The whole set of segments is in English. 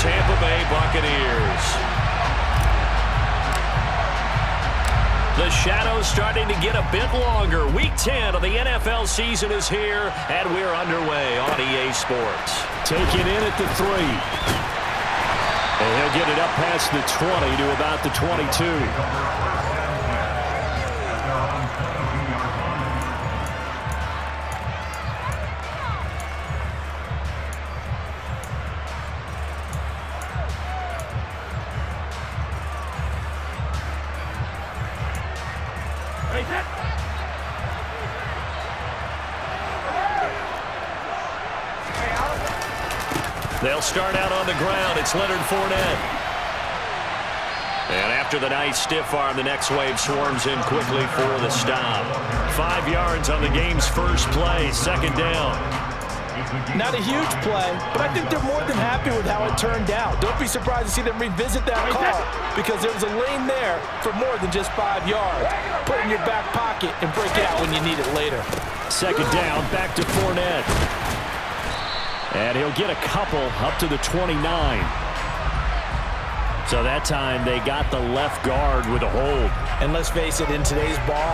Tampa Bay Buccaneers. The shadow's starting to get a bit longer. Week 10 of the NFL season is here, and we're underway on EA Sports. Taken in at the 3. And he'll get it up past the 20 to about the 22. They'll start out on the ground. It's Leonard Fournette. And after the nice stiff arm, the next wave swarms in quickly for the stop. 5 yards on the game's first play, second down. Not a huge play, but I think they're more than happy with how it turned out. Don't be surprised to see them revisit that call because there was a lane there for more than just 5 yards. Put it in your back pocket and break it out when you need it later. Second down, back to Fournette. And he'll get a couple up to the 29. So that time they got the left guard with a hold. And let's face it, in today's ball,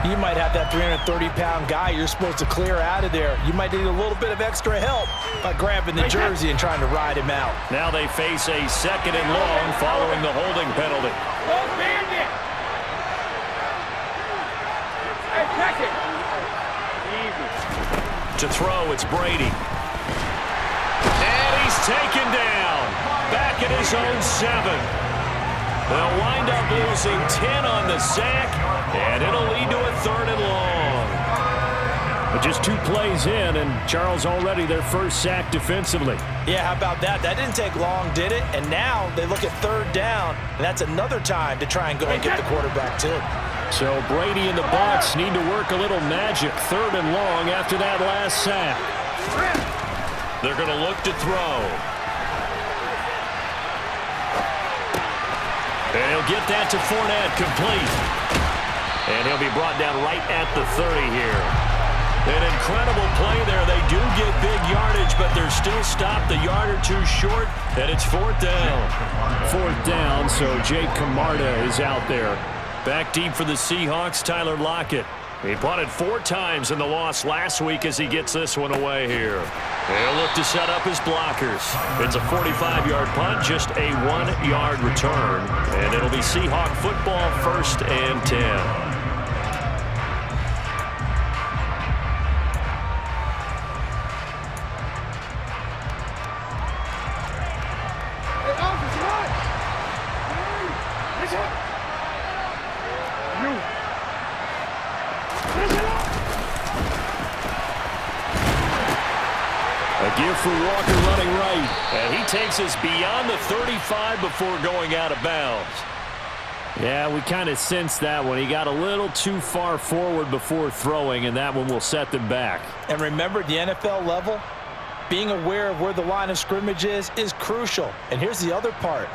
you might have that 330-pound guy you're supposed to clear out of there. You might need a little bit of extra help by grabbing the jersey and trying to ride him out. Now they face a second and long following the holding penalty. To throw, it's Brady. And he's taken down. Back at his own 7. They'll wind up losing 10 on the sack, and it'll lead to a third and long. But just 2 plays in, and Charles already their first sack defensively. Yeah, how about that? That didn't take long, did it? And now they look at third down, and that's another time to try and go and get the quarterback too. So Brady and the Bucs need to work a little magic. Third and long after that last sack. They're going to look to throw. And he'll get that to Fournette, complete. And he'll be brought down right at the 30 here. An incredible play there. They do get big yardage, but they're still stopped a yard or 2 short, and it's 4th down. 4th down, so Jake Camarda is out there. Back deep for the Seahawks, Tyler Lockett. He punted 4 times in the loss last week as he gets this one away here. They'll look to set up his blockers. It's a 45-yard punt, just a 1-yard return. And it'll be Seahawk football, 1st and 10. Give for Walker running right. And he takes us beyond the 35 before going out of bounds. Yeah, we kind of sensed that one. He got a little too far forward before throwing, and that one will set them back. And remember, at the NFL level, being aware of where the line of scrimmage is crucial. And here's the other part.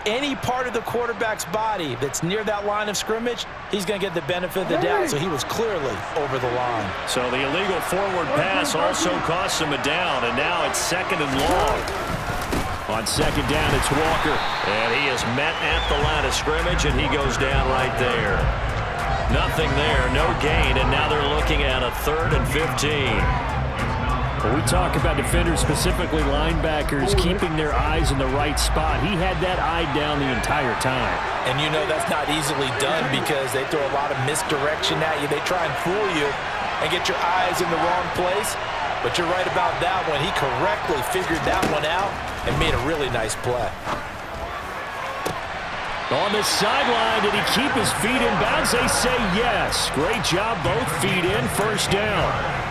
Any part of the quarterback's body that's near that line of scrimmage, he's going to get the benefit of the doubt. So he was clearly over the line. So the illegal forward pass also costs him a down, and now it's 2nd and long. On 2nd down, it's Walker. And he is met at the line of scrimmage, and he goes down right there. Nothing there, no gain, and now they're looking at a 3rd and 15. When we talk about defenders, specifically linebackers, keeping their eyes in the right spot, he had that eye down the entire time. And you know that's not easily done because they throw a lot of misdirection at you. They try and fool you and get your eyes in the wrong place. But you're right about that one. He correctly figured that one out and made a really nice play. On the sideline, did he keep his feet in bounds? They say yes. Great job, both feet in, 1st down.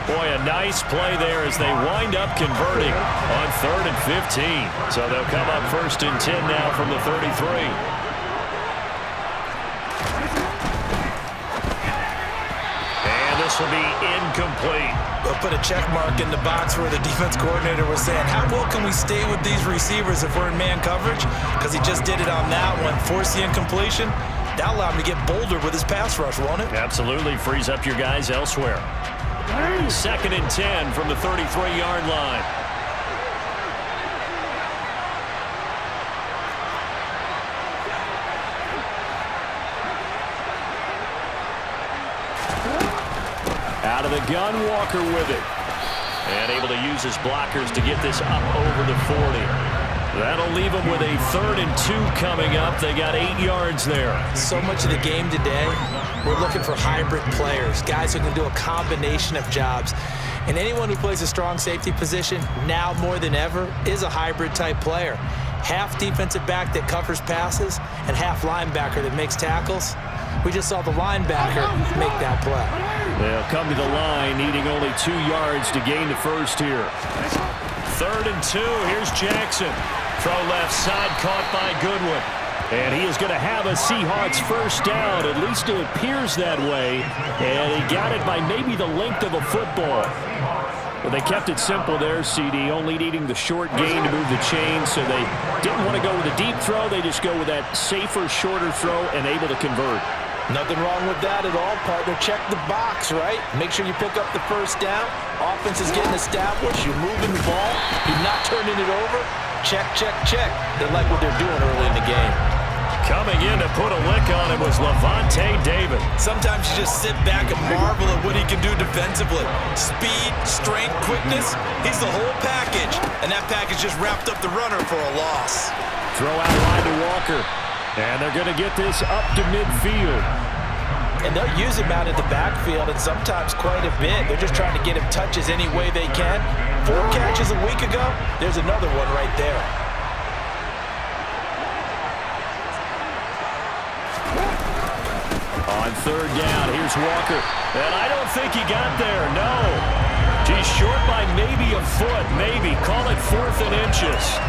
Boy, a nice play there as they wind up converting on 3rd and 15. So they'll come up 1st and 10 now from the 33. And this will be incomplete. We'll put a check mark in the box where the defense coordinator was saying, how well can we stay with these receivers if we're in man coverage? Because he just did it on that one, forced the incompletion. That allowed him to get bolder with his pass rush, won't it? Absolutely, frees up your guys elsewhere. 2nd and 10 from the 33-yard line. Out of the gun, Walker with it. And able to use his blockers to get this up over the 40. That'll leave them with a 3rd and 2 coming up. They got 8 yards there. So much of the game today, we're looking for hybrid players, guys who can do a combination of jobs. And anyone who plays a strong safety position, now more than ever, is a hybrid-type player. Half defensive back that covers passes and half linebacker that makes tackles. We just saw the linebacker make that play. They'll come to the line, needing only 2 yards to gain the first here. 3rd and 2. Here's Jackson. Throw left side, caught by Goodwin. And he is going to have a Seahawks first down. At least it appears that way. And he got it by maybe the length of a football. Well, they kept it simple there, CD, only needing the short gain to move the chain, so they didn't want to go with a deep throw. They just go with that safer, shorter throw and able to convert. Nothing wrong with that at all, partner. Check the box, right? Make sure you pick up the first down. Offense is getting established. You're moving the ball. You're not turning it over. Check, check, check. They like what they're doing early in the game. Coming in to put a lick on it was Levante David. Sometimes you just sit back and marvel at what he can do defensively. Speed, strength, quickness, he's the whole package. And that package just wrapped up the runner for a loss. Throw out line to Walker. And they're going to get this up to midfield. And they'll use him out in the backfield, and sometimes quite a bit. They're just trying to get him touches any way they can. 4 catches a week ago, there's another one right there. On 3rd down, here's Walker. And I don't think he got there, no. He's short by maybe a foot, maybe. Call it 4th and inches.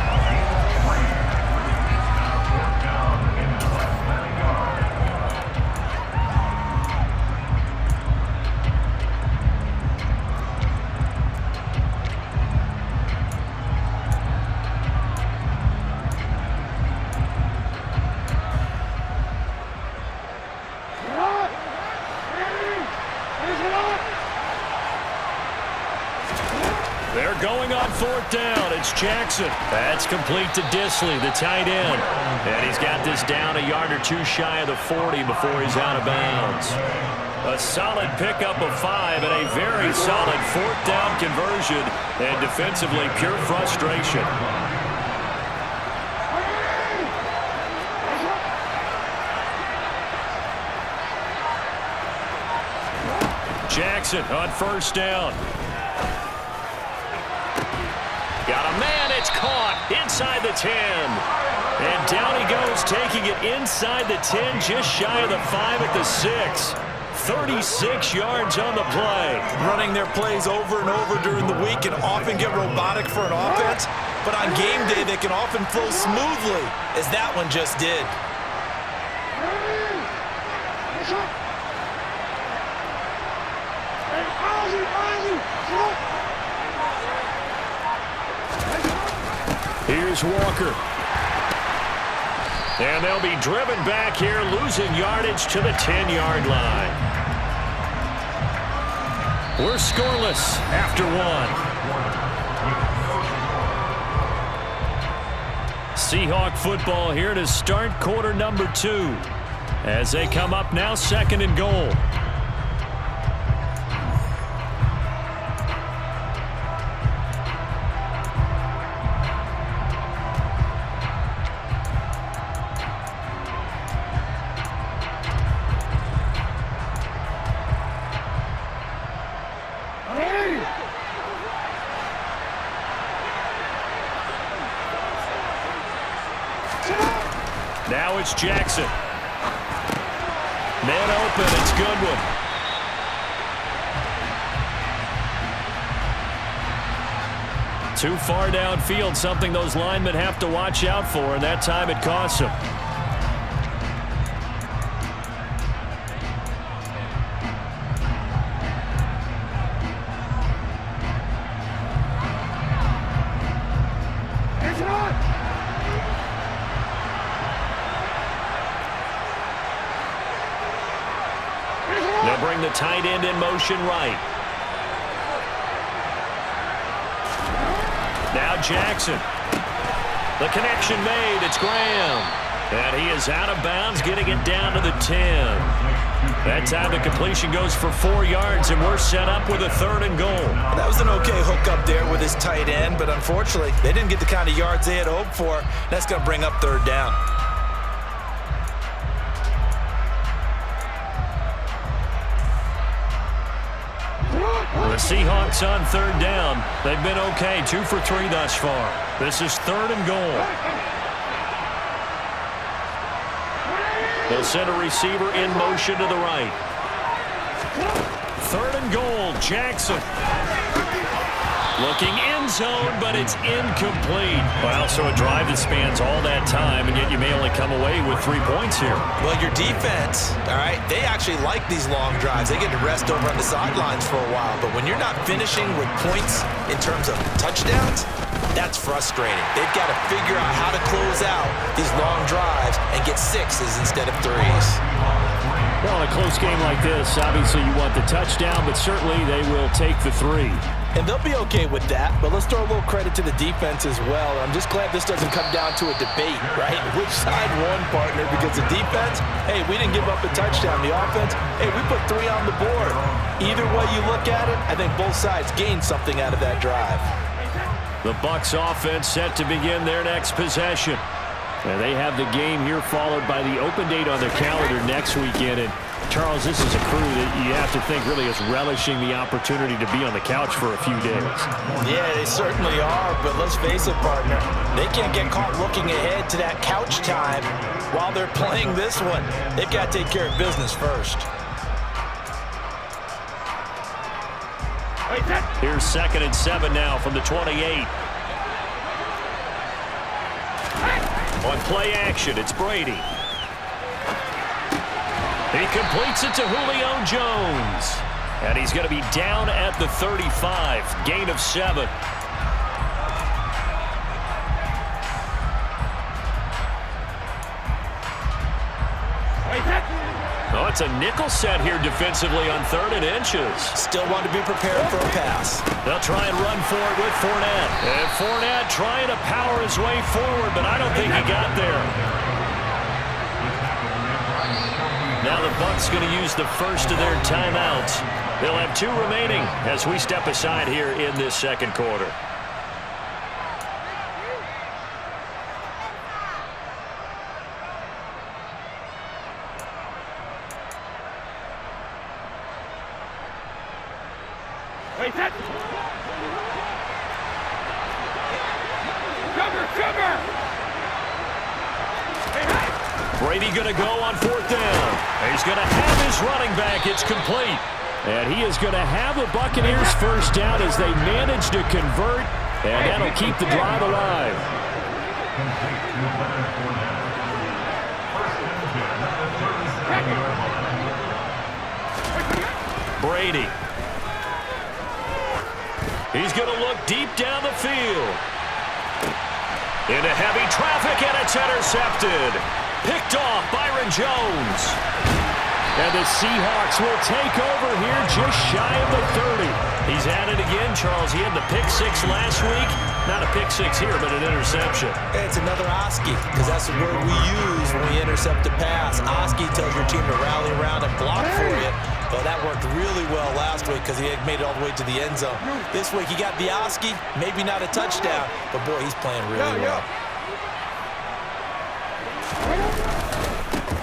They're going on 4th down. It's Jackson. That's complete to Disley, the tight end. And he's got this down a yard or 2 shy of the 40 before he's out of bounds. A solid pickup of 5 and a very solid 4th down conversion. And defensively, pure frustration. Jackson on 1st down. Got a man, it's caught inside the 10. And down he goes, taking it inside the 10, just shy of the 5 at the 6. 36 yards on the play. Running their plays over and over during the week can often get robotic for an offense, but on game day they can often flow smoothly, as that one just did. Here's Walker. And they'll be driven back here, losing yardage to the 10-yard line. We're scoreless after 1. Seahawk football here to start quarter number 2. As they come up now, 2nd and goal. Now it's Jackson. Man open, it's Goodwin. Too far downfield, something those linemen have to watch out for, and that time it costs them. They'll bring the tight end in motion right. Now Jackson. The connection made. It's Graham. And he is out of bounds, getting it down to the 10. That time the completion goes for 4 yards, and we're set up with a 3rd and goal. That was an okay hook up there with his tight end, but unfortunately, they didn't get the kind of yards they had hoped for. That's going to bring up 3rd down. The Seahawks on 3rd down. They've been okay, 2 for 3 thus far. This is 3rd and goal. They'll send a receiver in motion to the right. 3rd and goal, Jackson. Looking end zone, but it's incomplete. Well, so a drive that spans all that time, and yet you may only come away with 3 points here. Well, your defense, all right, they actually like these long drives. They get to rest over on the sidelines for a while. But when you're not finishing with points in terms of touchdowns, that's frustrating. They've got to figure out how to close out these long drives and get 6s instead of 3s. Well, in a close game like this, obviously you want the touchdown, but certainly they will take the 3. And they'll be okay with that, but let's throw a little credit to the defense as well. I'm just glad this doesn't come down to a debate, right? Which side won, partner? Because the defense, hey, we didn't give up a touchdown. The offense, hey, we put 3 on the board. Either way you look at it, I think both sides gained something out of that drive. The Bucs offense set to begin their next possession. And they have the game here followed by the open date on their calendar next weekend. And Charles, this is a crew that you have to think really is relishing the opportunity to be on the couch for a few days. Yeah, they certainly are, but let's face it, partner. They can't get caught looking ahead to that couch time while they're playing this one. They've got to take care of business first. Here's 2nd and 7 now from the 28. On play action, it's Brady. He completes it to Julio Jones. And he's going to be down at the 35. Gain of 7. Oh, it's a nickel set here defensively on 3rd and inches. Still want to be prepared for a pass. They'll try and run for it with Fournette. And Fournette trying to power his way forward, but I don't think he got there. Now the Bucs going to use the first of their timeouts. They'll have 2 remaining as we step aside here in this 2nd quarter. Brady going to go on 4th down. He's going to have his running back. It's complete. And he is going to have the Buccaneers first down as they manage to convert, and that'll keep the drive alive. Brady. He's going to look deep down the field. Into heavy traffic, and it's intercepted. Picked off Byron Jones. And the Seahawks will take over here just shy of the 30. He's at it again, Charles. He had the pick 6 last week. Not a pick 6 here, but an interception. It's another Oski, because that's the word we use when we intercept a pass. Oski tells your team to rally around and block for you. Well, that worked really well last week because he had made it all the way to the end zone. This week he got the Oski, maybe not a touchdown, but boy, he's playing really well.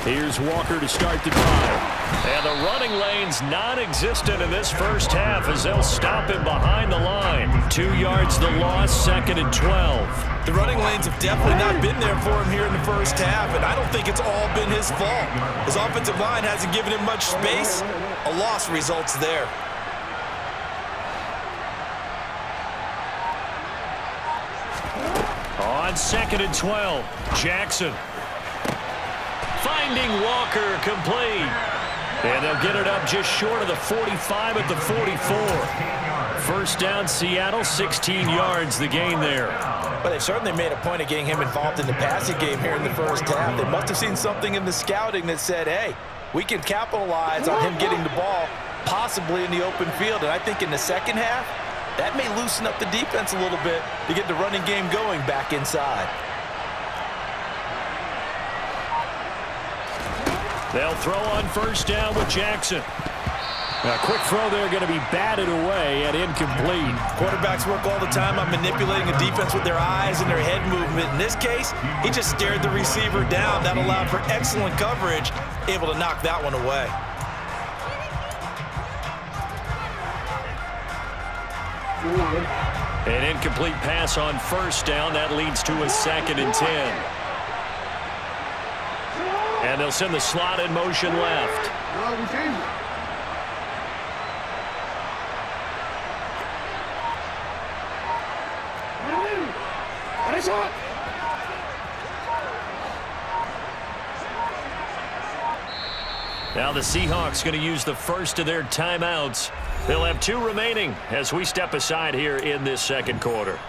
Here's Walker to start the drive. And the running lane's non-existent in this first half as they'll stop him behind the line. 2 yards the loss, 2nd and 12. The running lanes have definitely not been there for him here in the first half, and I don't think it's all been his fault. His offensive line hasn't given him much space. A loss results there. On 2nd and 12, Jackson. Finding Walker, complete. And they'll get it up just short of the 45 at the 44. First down, Seattle, 16 yards the gain there. But they certainly made a point of getting him involved in the passing game here in the first half. They must have seen something in the scouting that said, hey, we can capitalize on him getting the ball, possibly in the open field. And I think in the second half, that may loosen up the defense a little bit to get the running game going back inside. They'll throw on first down with Jackson. A quick throw there going to be batted away and incomplete. Quarterbacks work all the time on manipulating a defense with their eyes and their head movement. In this case, he just stared the receiver down. That allowed for excellent coverage, able to knock that one away. An incomplete pass on first down. That leads to a 2nd and 10. And they'll send the slot in motion left. Now the Seahawks going to use the first of their timeouts. They'll have 2 remaining as we step aside here in this second quarter.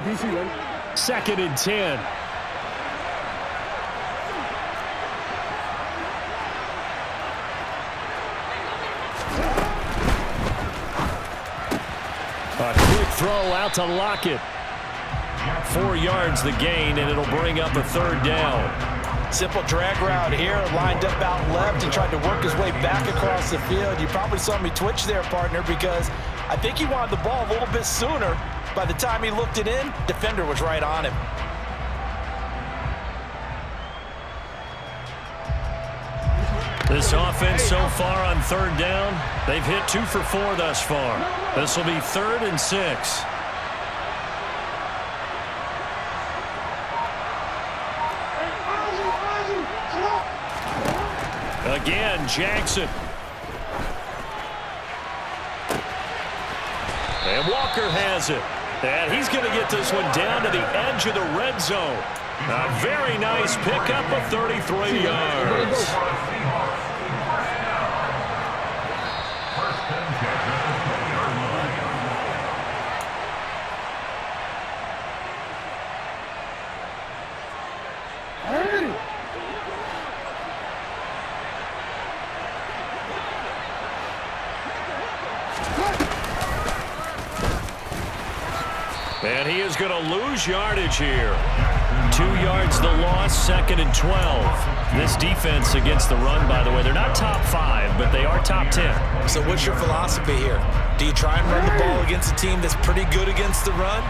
2nd and 10. A quick throw out to Lockett. 4 yards the gain, and it'll bring up a 3rd down. Simple drag route here, lined up out left and tried to work his way back across the field. You probably saw me twitch there, partner, because I think he wanted the ball a little bit sooner. By the time he looked it in, defender was right on him. This offense so far on 3rd down, they've hit 2 for 4 thus far. This will be 3rd and 6. Again, Jackson. And Walker has it. And he's going to get this one down to the edge of the red zone. A very nice pickup of 33 yards. And he is going to lose yardage here. 2 yards the loss, 2nd and 12. This defense against the run, by the way, they're not top 5, but they are top 10. So what's your philosophy here? Do you try and run the ball against a team that's pretty good against the run?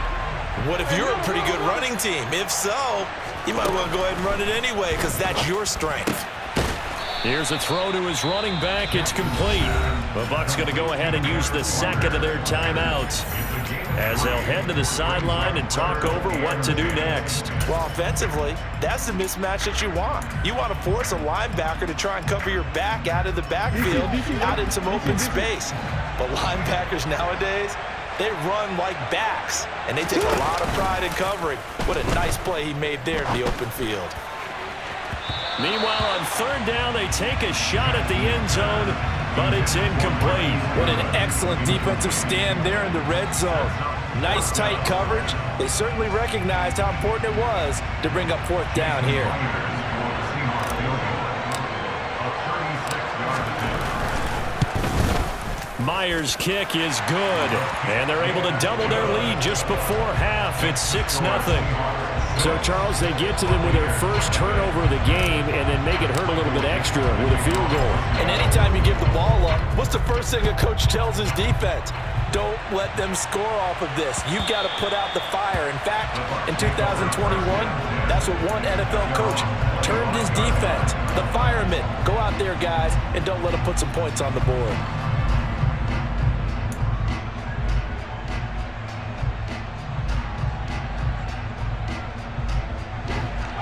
What if you're a pretty good running team? If so, you might want to go ahead and run it anyway because that's your strength. Here's a throw to his running back. It's complete. The Bucs going to go ahead and use the 2nd of their timeouts as they'll head to the sideline and talk over what to do next. Well, offensively, that's the mismatch that you want. You want to force a linebacker to try and cover your back out of the backfield, out in some open space. But linebackers nowadays, they run like backs, and they take a lot of pride in covering. What a nice play he made there in the open field. Meanwhile, on 3rd down, they take a shot at the end zone, but it's incomplete. What an excellent defensive stand there in the red zone. Nice tight coverage. They certainly recognized how important it was to bring up 4th down here. Myers' kick is good, and they're able to double their lead just before half. It's 6-0. So, Charles, they get to them with their first turnover of the game and then make it hurt a little bit extra with a field goal. And anytime you give the ball up, what's the first thing a coach tells his defense? Don't let them score off of this. You've got to put out the fire. In fact, in 2021, that's what one NFL coach termed his defense. The firemen. Go out there, guys, and don't let them put some points on the board.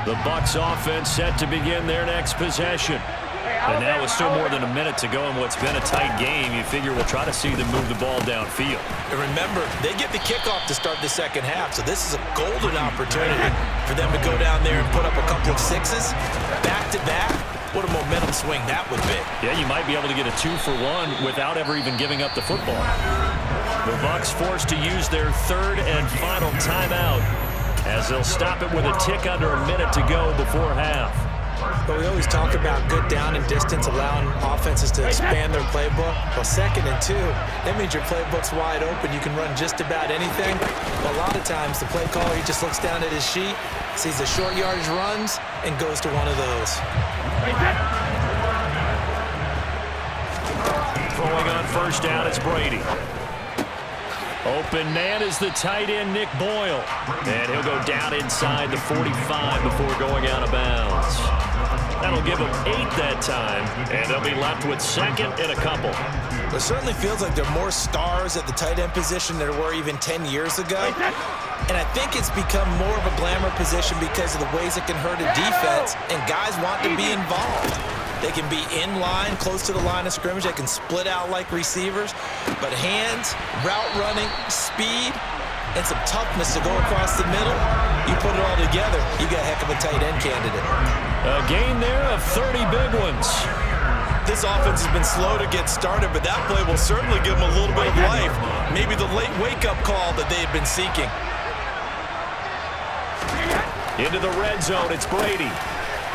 The Bucs offense set to begin their next possession. And now with still more than a minute to go in what's been a tight game, you figure we'll try to see them move the ball downfield. And remember, they get the kickoff to start the second half, so this is a golden opportunity for them to go down there and put up a couple of 6s back-to-back. What a momentum swing that would be. Yeah, you might be able to get a 2-for-1 without ever even giving up the football. The Bucs forced to use their 3rd and final timeout as they'll stop it with a tick under a minute to go before half. But we always talk about good down and distance, allowing offenses to expand their playbook. Well, 2nd and 2, that means your playbook's wide open. You can run just about anything. But a lot of times, the play caller, he just looks down at his sheet, sees the short yardage runs, and goes to one of those. Throwing on first down, it's Brady. Open man is the tight end, Nick Boyle. And he'll go down inside the 45 before going out of bounds. That'll give them 8 that time, and they'll be left with 2nd and a couple. It certainly feels like there are more stars at the tight end position than there were even 10 years ago. And I think it's become more of a glamour position because of the ways it can hurt a defense, and guys want to be involved. They can be in line, close to the line of scrimmage. They can split out like receivers. But hands, route running, speed, and some toughness to go across the middle, you put it all together, you got a heck of a tight end candidate. A gain there of 30 big ones. This offense has been slow to get started, but that play will certainly give them a little bit of life. Maybe the late wake-up call that they have been seeking. Into the red zone, it's Brady.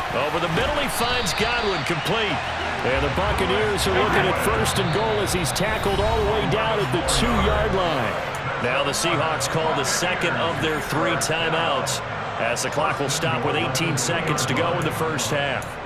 Over the middle, he finds Godwin, complete. And the Buccaneers are looking at 1st and goal as he's tackled all the way down at the 2-yard line. Now the Seahawks call the 2nd of their 3 timeouts, as the clock will stop with 18 seconds to go in the first half.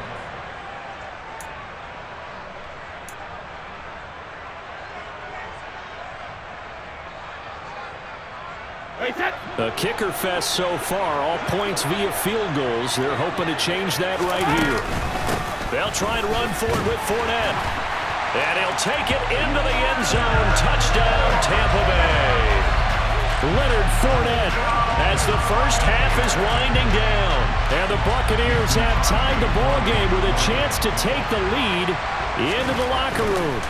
A kicker fest so far, all points via field goals. They're hoping to change that right here. They'll try and run for it with Fournette. And he'll take it into the end zone. Touchdown, Tampa Bay. Leonard Fournette as the first half is winding down. And the Buccaneers have tied the ball game with a chance to take the lead into the locker room.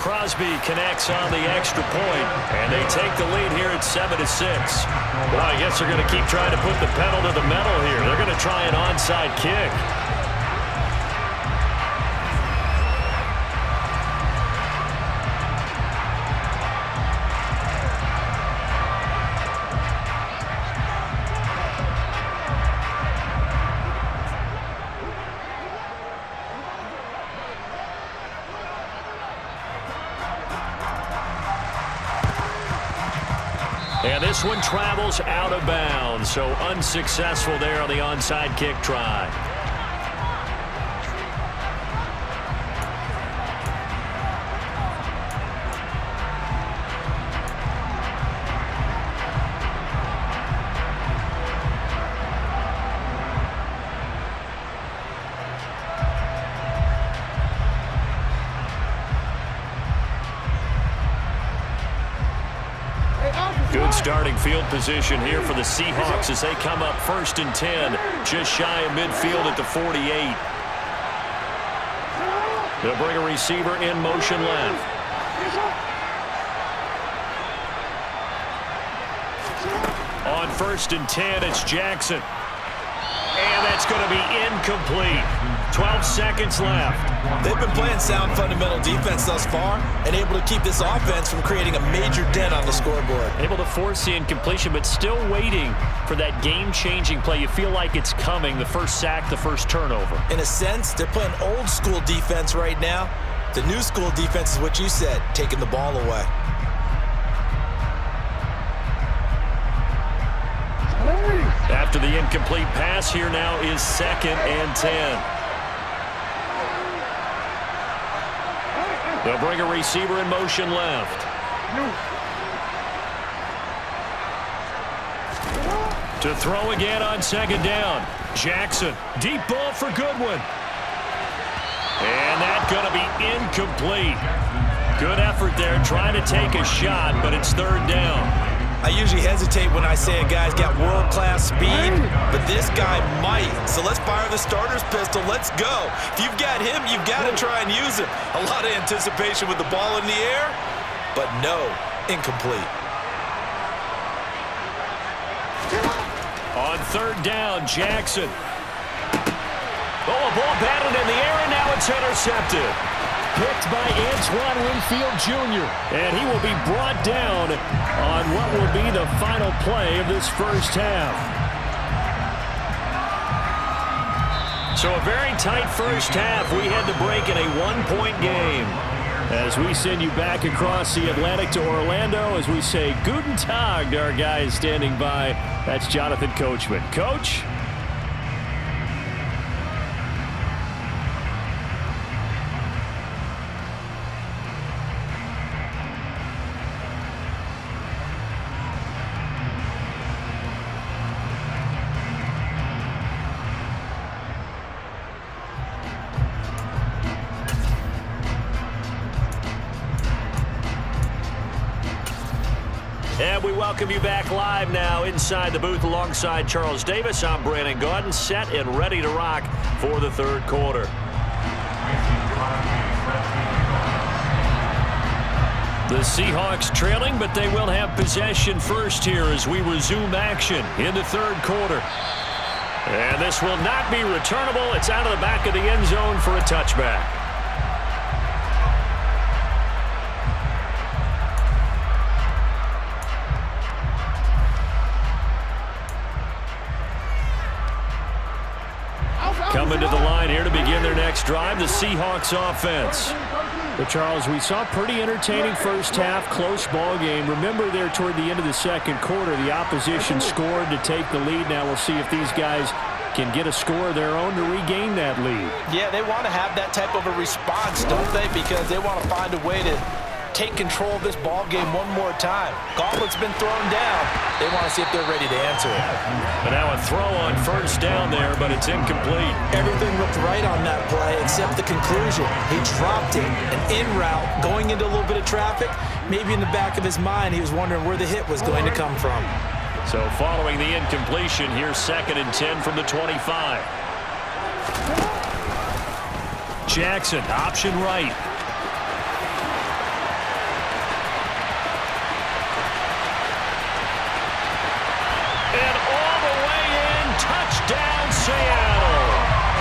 Crosby connects on the extra point, and they take the lead here at 7-6. Well, I guess they're going to keep trying to put the pedal to the metal here. They're going to try an onside kick. And this one travels out of bounds, so unsuccessful there on the onside kick try. Good starting field position here for the Seahawks as they come up 1st and 10, just shy of midfield at the 48. They'll bring a receiver in motion left. On 1st and 10, it's Jackson. And that's going to be incomplete. 12 seconds left. They've been playing sound fundamental defense thus far and able to keep this offense from creating a major dent on the scoreboard. Able to force the incompletion, but still waiting for that game-changing play. You feel like it's coming, the first sack, the first turnover. In a sense, they're playing old-school defense right now. The new school defense is what you said, taking the ball away. After the incomplete pass, here now is 2nd and 10. They'll bring a receiver in motion left. To throw again on 2nd down. Jackson, deep ball for Goodwin. And that's going to be incomplete. Good effort there, trying to take a shot, but it's 3rd down. I usually hesitate when I say a guy's got world-class speed, but this guy might. So let's fire the starter's pistol. Let's go. If you've got him, you've got to try and use him. A lot of anticipation with the ball in the air, but no, incomplete. On 3rd down, Jackson. Oh, a ball batted in the air, and now it's intercepted. Picked by Antoine Winfield Jr. And he will be brought down on what will be the final play of this first half. So a very tight first half. We had to break in a one-point game. As we send you back across the Atlantic to Orlando, as we say Guten Tag to our guys standing by. That's Jonathan Coachman. Coach? And we welcome you back live now inside the booth alongside Charles Davis. I'm Brandon Gaudin, set and ready to rock for the third quarter. The Seahawks trailing, but they will have possession first here as we resume action in the third quarter. And this will not be returnable. It's out of the back of the end zone for a touchback. Coming to the line here to begin their next drive, the Seahawks offense. But Charles, we saw a pretty entertaining first half, close ball game. Remember there toward the end of the second quarter, the opposition scored to take the lead. Now we'll see if these guys can get a score of their own to regain that lead. Yeah, they want to have that type of a response, don't they? Because they want to find a way to take control of this ball game one more time. Gauntlet's been thrown down. They want to see if they're ready to answer it. But now a throw on first down there, but it's incomplete. Everything looked right on that play except the conclusion. He dropped it, an in route, going into a little bit of traffic. Maybe in the back of his mind, he was wondering where the hit was going to come from. So following the incompletion, here's 2nd and 10 from the 25. Jackson, option right. Touchdown, Seattle.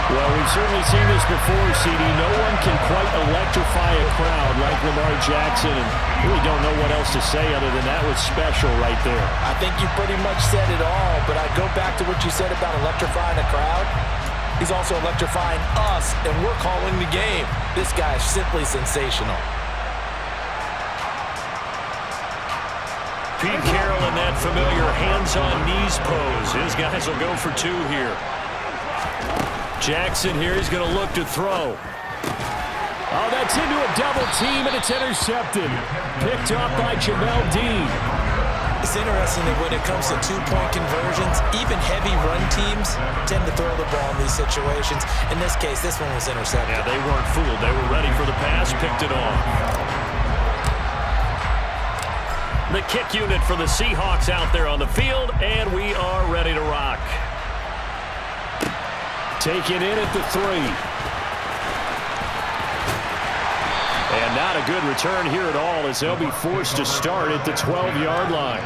Well, we've certainly seen this before, CD. No one can quite electrify a crowd like Lamar Jackson, and really don't know what else to say other than that was special right there. I think you pretty much said it all, but I go back to what you said about electrifying a crowd. He's also electrifying us, and we're calling the game. This guy is simply sensational. Pete Carroll in that familiar hands-on-knees pose. His guys will go for 2 here. Jackson here is going to look to throw. Oh, that's into a double team, and it's intercepted. Picked up by Jamel Dean. It's interesting that when it comes to two-point conversions, even heavy run teams tend to throw the ball in these situations. In this case, this one was intercepted. Yeah, they weren't fooled. They were ready for the pass, picked it off. The kick unit for the Seahawks out there on the field, and we are ready to rock. Taken in at the 3. And not a good return here at all as they'll be forced to start at the 12-yard line.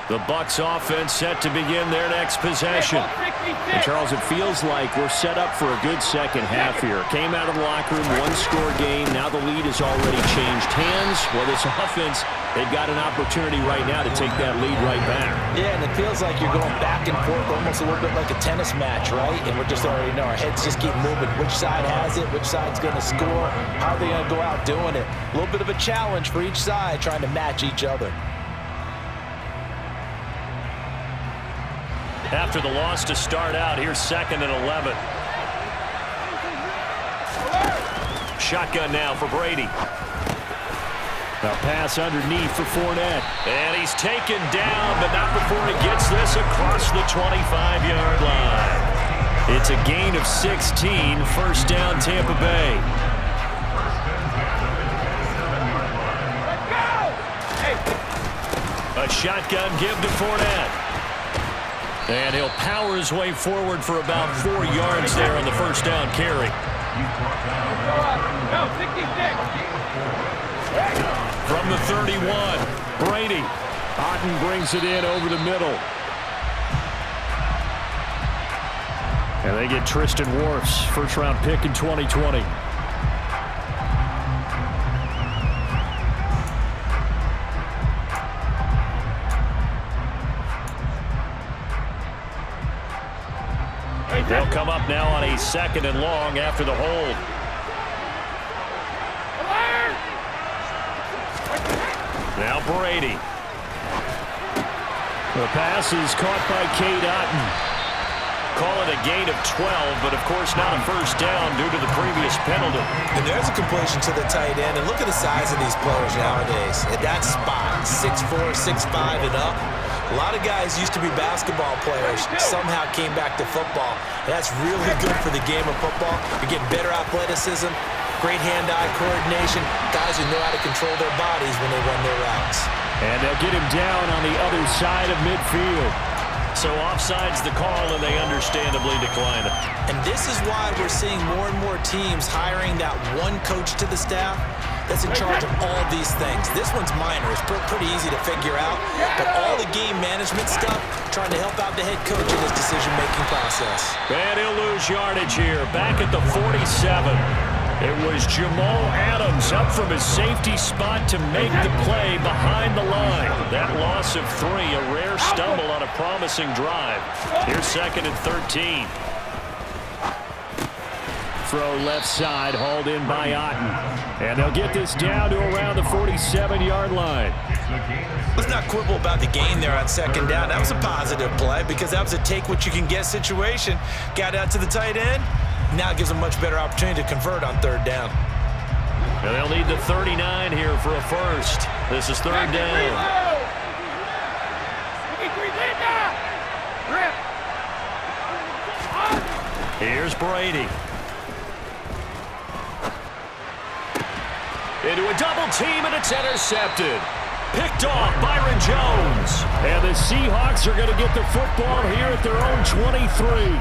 The Bucs offense set to begin their next possession. And Charles, it feels like we're set up for a good second half here. Came out of the locker room, one-score game. Now the lead has already changed hands. Well, this offense, they've got an opportunity right now to take that lead right back. Yeah, and it feels like you're going back and forth almost a little bit like a tennis match, right? And we're just already know our heads just keep moving. Which side has it? Which side's going to score? How are they going to go out doing it? A little bit of a challenge for each side trying to match each other. After the loss to start out, here's 2nd and 11. Shotgun now for Brady. A pass underneath for Fournette. And he's taken down, but not before he gets this across the 25-yard line. It's a gain of 16, first down Tampa Bay. A shotgun give to Fournette. And he'll power his way forward for about 4 yards there on the first down carry. From the 31, Brady. Otten brings it in over the middle. And they get Tristan Wirfs, first-round pick in 2020. They'll come up now on a 2nd and long after the hold. Now Brady. The pass is caught by Cade Otton. Call it a gain of 12, but of course not a first down due to the previous penalty. And there's a completion to the tight end. And look at the size of these players nowadays. At that spot, 6'4", 6'5", and up. A lot of guys used to be basketball players, somehow came back to football. That's really good for the game of football. You're getting better athleticism, great hand-eye coordination, guys who know how to control their bodies when they run their routes. And they'll get him down on the other side of midfield. So offside's the call, and they understandably decline it. And this is why we're seeing more and more teams hiring that one coach to the staff that's in charge of all these things. This one's minor. It's pretty easy to figure out. But all the game management stuff, trying to help out the head coach in his decision-making process. And he'll lose yardage here. Back at the 47. It was Jamal Adams up from his safety spot to make the play behind the line. That loss of 3, a rare stumble on a promising drive. Here's 2nd and 13. Throw left side, hauled in by Otton. And they'll get this down to around the 47-yard line. Let's not quibble about the gain there on 2nd down. That was a positive play because that was a take-what-you-can-get situation. Got out to the tight end. Now it gives them a much better opportunity to convert on 3rd down. And they'll need the 39 here for a first. This is 3rd down. Here's Brady. Into a double team, and it's intercepted. Picked off Byron Jones. And the Seahawks are going to get the football here at their own 23.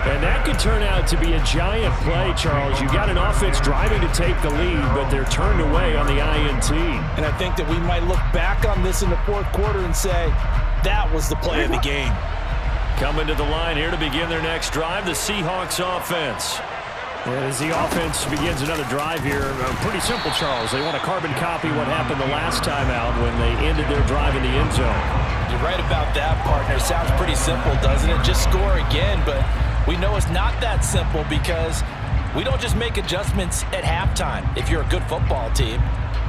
And that could turn out to be a giant play, Charles. You got an offense driving to take the lead, but they're turned away on the INT. And I think that we might look back on this in the 4th quarter and say, that was the play of the game. Coming to the line here to begin their next drive, the Seahawks offense. As the offense begins another drive here, pretty simple, Charles. They want to carbon copy what happened the last time out when they ended their drive in the end zone. You're right about that, partner. Sounds pretty simple, doesn't it? Just score again, but we know it's not that simple because we don't just make adjustments at halftime. If you're a good football team,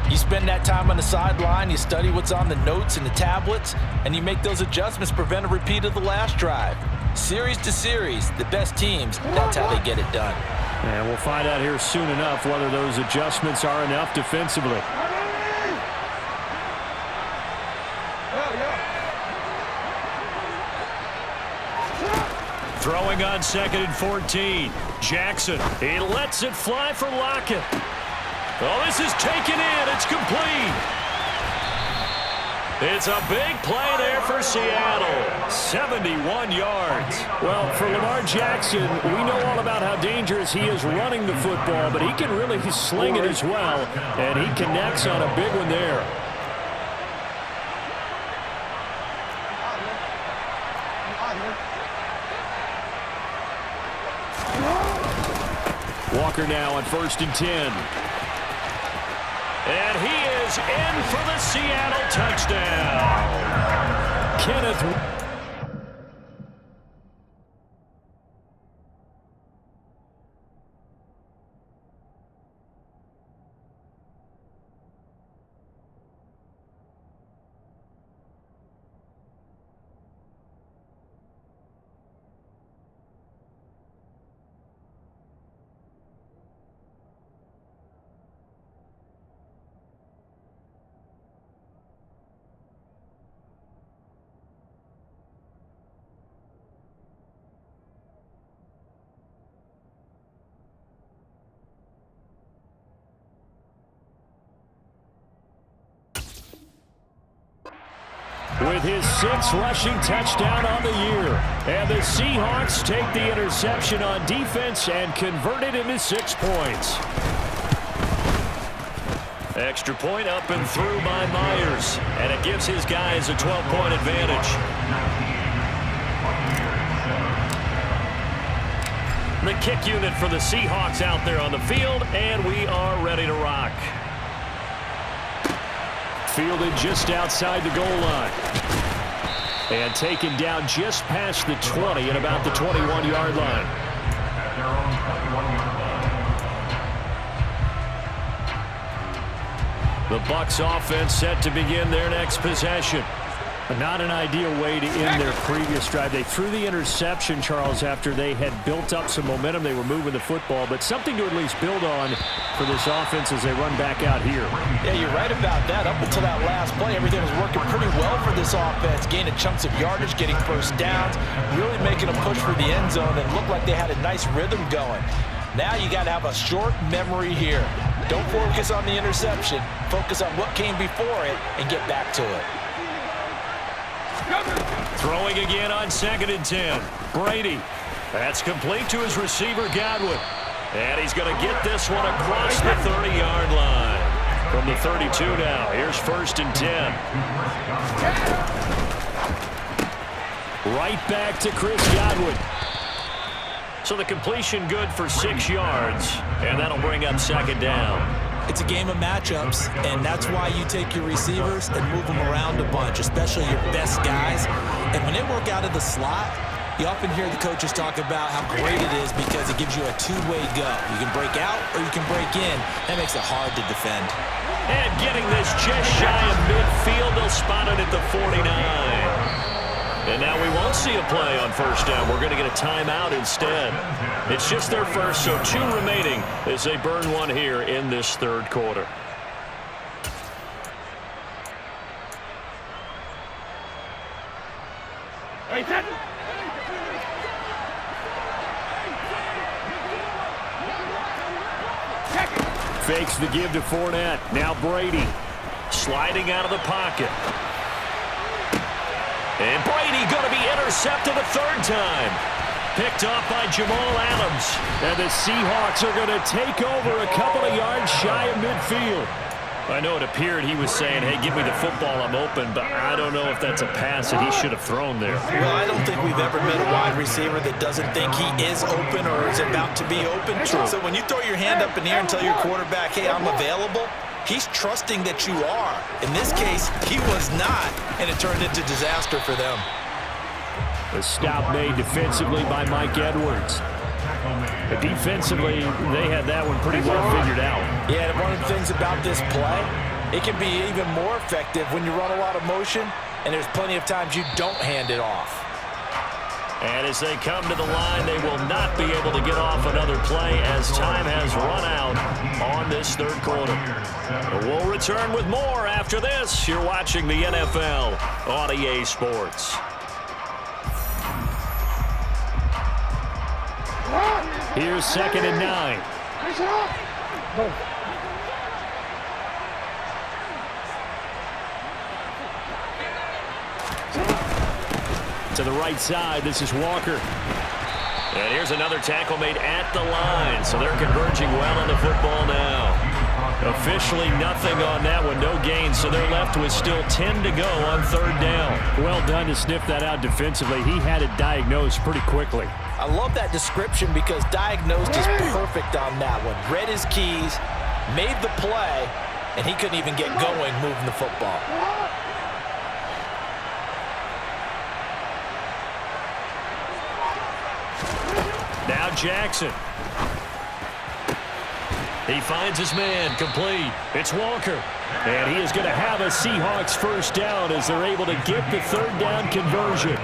you spend that time on the sideline, you study what's on the notes and the tablets, and you make those adjustments, prevent a repeat of the last drive. Series to series, the best teams, that's how they get it done. And we'll find out here soon enough whether those adjustments are enough defensively. Throwing on 2nd and 14. Jackson, he lets it fly for Lockett. Oh, this is taken in. It's complete. It's a big play there for Seattle. 71 yards. Well, for Lamar Jackson, we know all about how dangerous he is running the football, but he can really sling it as well, and he connects on a big one there. Walker now on 1st and 10. And he is in for the Seattle touchdown. Kenneth. With his 6th rushing touchdown on the year. And the Seahawks take the interception on defense and convert it into 6 points. Extra point up and through by Myers. And it gives his guys a 12-point advantage. The kick unit for the Seahawks out there on the field, and we are ready to rock. Fielded just outside the goal line. And taken down just past the 20 at about the 21-yard line. The Bucs offense set to begin their next possession. Not an ideal way to end their previous drive. They threw the interception, Charles, after they had built up some momentum. They were moving the football, but something to at least build on for this offense as they run back out here. Yeah, you're right about that. Up until that last play, everything was working pretty well for this offense, gaining chunks of yardage, getting first downs, really making a push for the end zone, and looked like they had a nice rhythm going. Now you got to have a short memory here. Don't focus on the interception. Focus on what came before it and get back to it. Throwing again on 2nd and 10. Brady. That's complete to his receiver, Godwin. And he's going to get this one across the 30-yard line. From the 32 now, here's 1st and 10. Right back to Chris Godwin. So the completion good for 6 yards, and that'll bring up 2nd down. It's a game of matchups, and that's why you take your receivers and move them around a bunch, especially your best guys. And when they work out of the slot, you often hear the coaches talk about how great it is because it gives you a two-way go. You can break out or you can break in. That makes it hard to defend. And getting this just shy of midfield, they'll spot it at the 49. And now we won't see a play on 1st down. We're going to get a timeout instead. It's just their first, so 2 remaining as they burn one here in this 3rd quarter. Fakes the give to Fournette. Now Brady. Sliding out of the pocket. And Brady going to be intercepted a 3rd time. Picked off by Jamal Adams. And the Seahawks are going to take over a couple of yards shy of midfield. I know it appeared he was saying, hey, give me the football, I'm open, but I don't know if that's a pass that he should have thrown there. Well, I don't think we've ever met a wide receiver that doesn't think he is open or is about to be open. True. So when you throw your hand up in the air and tell your quarterback, hey, I'm available, he's trusting that you are. In this case, he was not, and it turned into disaster for them. A stop made defensively by Mike Edwards. But defensively, they had that one pretty well figured out. Yeah, and one of the things about this play, it can be even more effective when you run a lot of motion, and there's plenty of times you don't hand it off. And as they come to the line, they will not be able to get off another play as time has run out on this 3rd quarter. We'll return with more after this. You're watching the NFL on EA Sports. Here's 2nd and 9. To the right side, this is Walker. And here's another tackle made at the line, so they're converging well on the football now. Officially nothing on that one, no gain, so they're left with still 10 to go on 3rd down. Well done to sniff that out defensively. He had it diagnosed pretty quickly. I love that description because diagnosed is perfect on that one. Read his keys, made the play, and he couldn't even get going moving the football. Now Jackson. He finds his man, complete. It's Walker. And he is going to have a Seahawks 1st down as they're able to get the 3rd down conversion.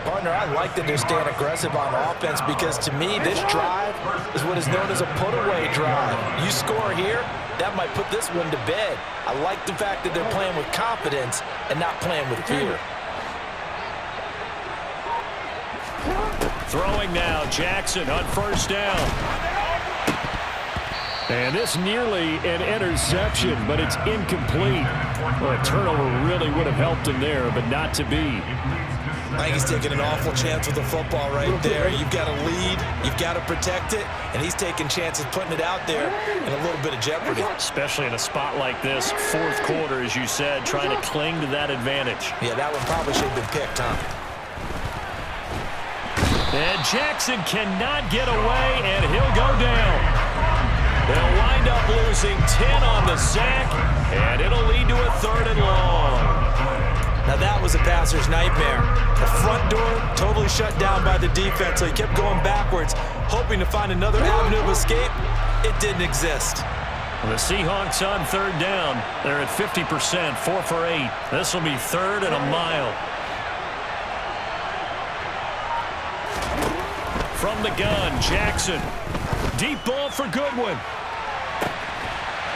Partner, I like that they're staying aggressive on offense because to me, this drive is what is known as a put-away drive. You score here, that might put this one to bed. I like the fact that they're playing with confidence and not playing with fear. Throwing now, Jackson on 1st down. And this nearly an interception, but it's incomplete. Well, a turnover really would have helped him there, but not to be. I think he's taking an awful chance with the football right there. You've got to lead, you've got to protect it, and he's taking chances putting it out there in a little bit of jeopardy. Especially in a spot like this, 4th quarter, as you said, trying to cling to that advantage. Yeah, that one probably should have been picked, huh? And Jackson cannot get away, and he'll go down. They'll wind up losing 10 on the sack, and it'll lead to a 3rd and long. Now, Now that was a passer's nightmare. The front door totally shut down by the defense, so he kept going backwards, hoping to find another avenue of escape. It didn't exist. The Seahawks on third down. They're at 50%, 4 for 8. This will be third and a mile. From the gun, Jackson. Deep ball for Goodwin.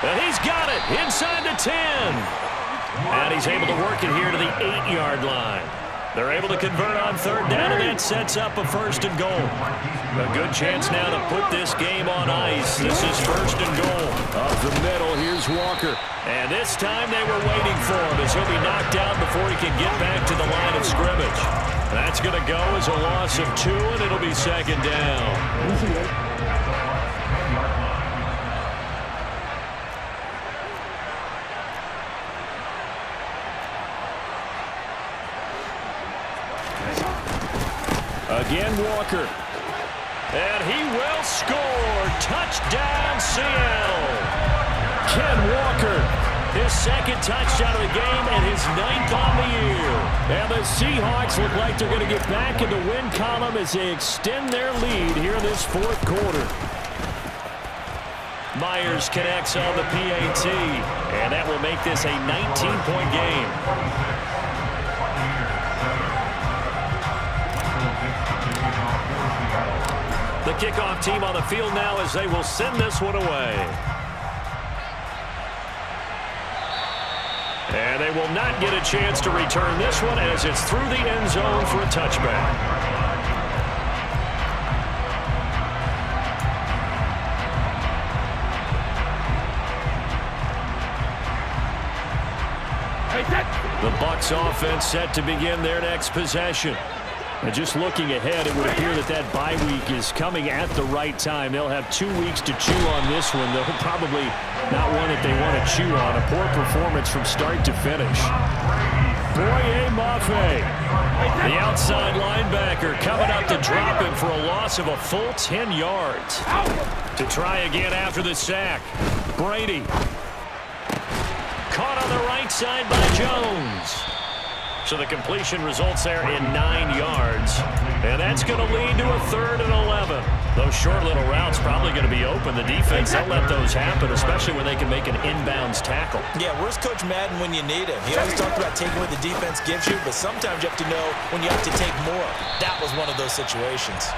And he's got it inside the 10. And he's able to work it here to the 8-yard line. They're able to convert on third down, and that sets up a first and goal. A good chance now to put this game on ice. This is first and goal. Up the middle, here's Walker. And this time they were waiting for him as he'll be knocked down before he can get back to the line of scrimmage. That's going to go as a loss of 2, and it'll be second down. Again, Walker. And he will score. Touchdown, Seattle. Ken Walker. His second touchdown of the game and his 9th on the year. And the Seahawks look like they're going to get back in the win column as they extend their lead here in this fourth quarter. Myers connects on the PAT, and that will make this a 19-point game. The kickoff team on the field now as they will send this one away. And they will not get a chance to return this one as it's through the end zone for a touchback. The Bucs offense set to begin their next possession. And just looking ahead, it would appear that bye week is coming at the right time. They'll have 2 weeks to chew on this one. They'll probably not one that they want to chew on. A poor performance from start to finish. Boye Mafe, the outside linebacker, coming up to drop him for a loss of a full 10 yards. To try again after the sack. Brady. Caught on the right side by Jones. So the completion results there in 9 yards. And that's going to lead to a 3rd and 11. Those short little routes probably going to be open. The defense, they'll let those happen, especially when they can make an inbounds tackle. Yeah, where's Coach Madden when you need him? He always talked about taking what the defense gives you, but sometimes you have to know when you have to take more. That was one of those situations.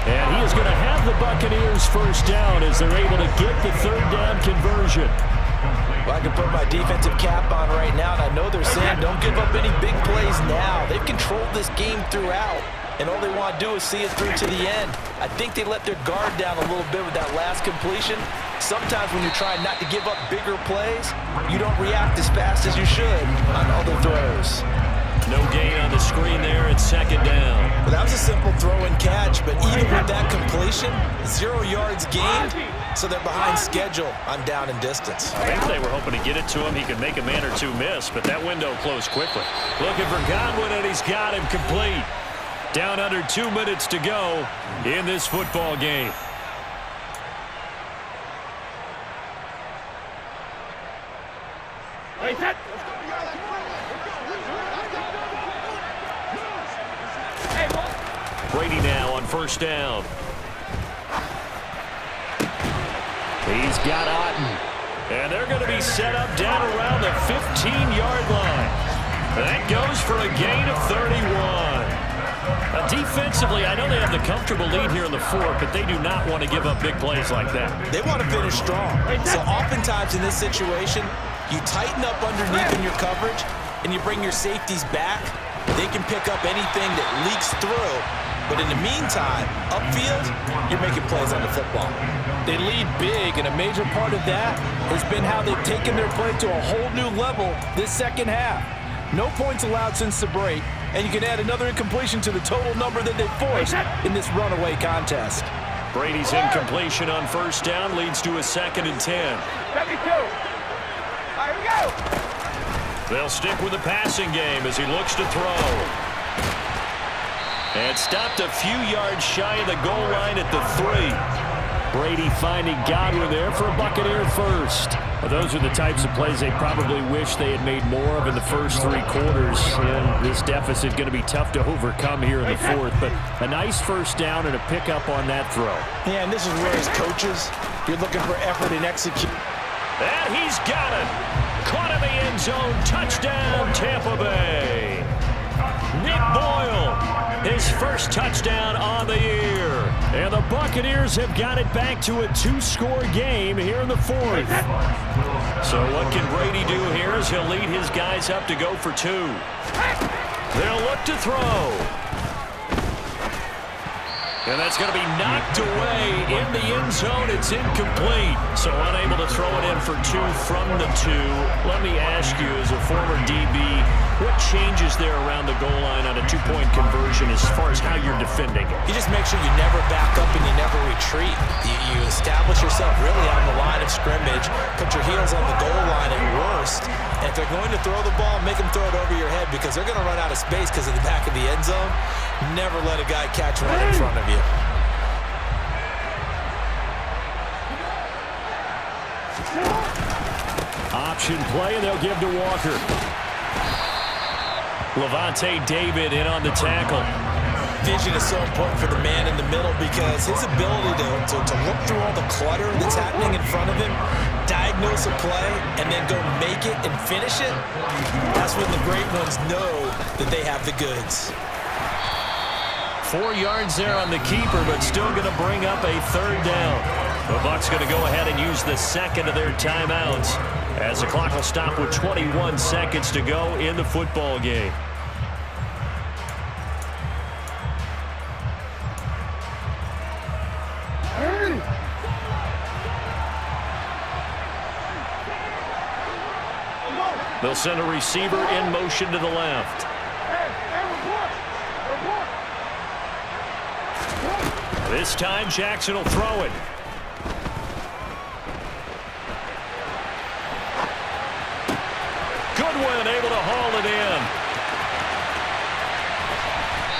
And he is going to have the Buccaneers first down as they're able to get the third down conversion. Well, I can put my defensive cap on right now, and I know they're saying don't give up any big plays now. They've controlled this game throughout, and all they want to do is see it through to the end. I think they let their guard down a little bit with that last completion. Sometimes when you're trying not to give up bigger plays, you don't react as fast as you should on other throws. No gain on the screen there. It's second down. Well, that was a simple throw and catch, but even with that completion, 0 yards gained, so they're behind schedule on down and distance. I think they were hoping to get it to him. He could make a man or two miss, but that window closed quickly. Looking for Godwin, and he's got him complete. Down under 2 minutes to go in this football game. Brady now on first down. He's got Otten. And they're going to be set up down around the 15-yard line. That goes for a gain of 31. Defensively, I know they have the comfortable lead here in the fourth, but they do not want to give up big plays like that. They want to finish strong. So oftentimes in this situation, you tighten up underneath in your coverage, and you bring your safeties back. They can pick up anything that leaks through. But in the meantime, upfield, you're making plays on the football. They lead big, and a major part of that has been how they've taken their play to a whole new level this second half. No points allowed since the break, and you can add another incompletion to the total number that they forced in this runaway contest. Brady's incompletion on first down leads to a 2nd and 10. 72. All right, here we go. They'll stick with the passing game as he looks to throw. And stopped a few yards shy of the goal line at the 3. Brady finding Godwin there for a Buccaneer first. Those are the types of plays they probably wish they had made more of in the first 3 quarters. And this deficit going to be tough to overcome here in the fourth. But a nice first down and a pickup on that throw. Yeah, and this is where as coaches, you're looking for effort and execute. And he's got it. Caught in the end zone. Touchdown, Tampa Bay. Nick Boyle, his first touchdown on the year. And the Buccaneers have got it back to a 2-score game here in the fourth. So what can Brady do here as he'll lead his guys up to go for 2. They'll look to throw. And that's going to be knocked away in the end zone. It's incomplete. So unable to throw it in for 2 from the 2. Let me ask you, as a former DB, what changes there around the goal line on a 2-point conversion as far as how you're defending it? You just make sure you never back up and you never retreat. You establish yourself really on the line of scrimmage, put your heels on the goal line at worst, and if they're going to throw the ball, make them throw it over your head because they're going to run out of space because of the back of the end zone. Never let a guy catch one in front of you. Option play, and they'll give to Walker. Levante David in on the tackle. Vision is so important for the man in the middle because his ability to look through all the clutter that's happening in front of him, diagnose a play, and then go make it and finish it, that's when the great ones know that they have the goods. 4 yards there on the keeper, but still going to bring up a 3rd down. The Bucs going to go ahead and use the second of their timeouts as the clock will stop with 21 seconds to go in the football game. They'll send a receiver in motion to the left. This time Jackson will throw it. Goodwin able to haul it in.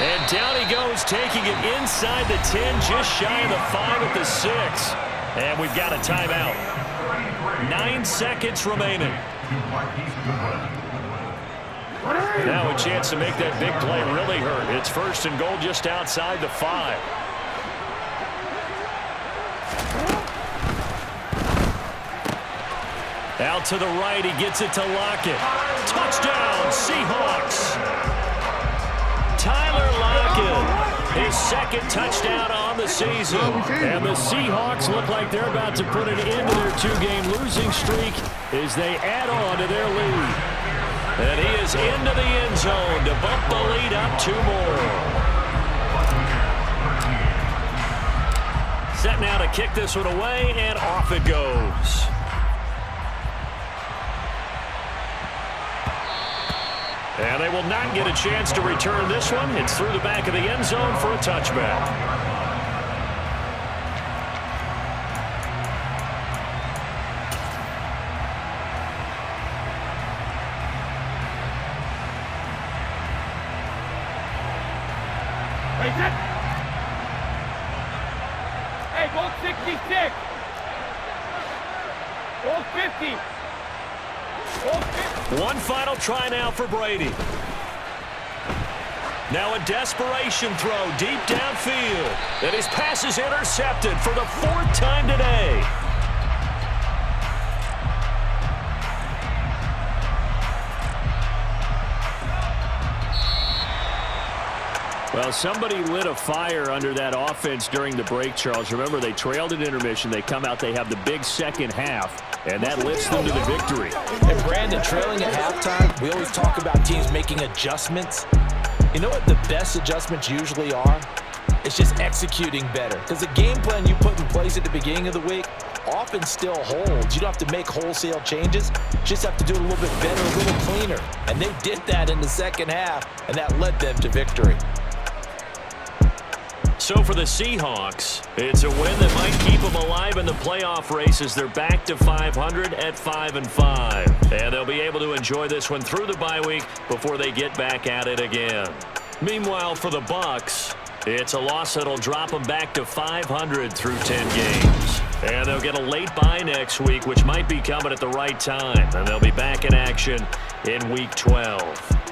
And down he goes, taking it inside the 10, just shy of the 5 at the 6. And we've got a timeout. 9 seconds remaining. Now a chance to make that big play really hurt. It's 1st and goal just outside the 5. Out to the right, he gets it to Lockett. Touchdown, Seahawks. Tyler Lockett, his 2nd touchdown on the season. And the Seahawks look like they're about to put an end to their 2-game losing streak as they add on to their lead. And he is into the end zone to bump the lead up 2 more. Set now to kick this one away, and off it goes. And they will not get a chance to return this one. It's through the back of the end zone for a touchback. Hey, ball 66. Ball 50. One final try now for Brady. Now a desperation throw deep downfield. And his pass is intercepted for the 4th time today. Well, somebody lit a fire under that offense during the break, Charles. Remember, they trailed at intermission. They come out, they have the big second half, and that lifts them to the victory. And Brandon, trailing at halftime, we always talk about teams making adjustments. You know what the best adjustments usually are? It's just executing better. Because the game plan you put in place at the beginning of the week often still holds. You don't have to make wholesale changes. You just have to do it a little bit better, a little cleaner. And they did that in the second half, and that led them to victory. So for the Seahawks, it's a win that might keep them alive in the playoff race as they're back to 500 at 5-5. And they'll be able to enjoy this one through the bye week before they get back at it again. Meanwhile, for the Bucs, It's a loss that'll drop them back to 500 through 10 games. And they'll get a late bye next week, which might be coming at the right time. And they'll be back in action in Week 12.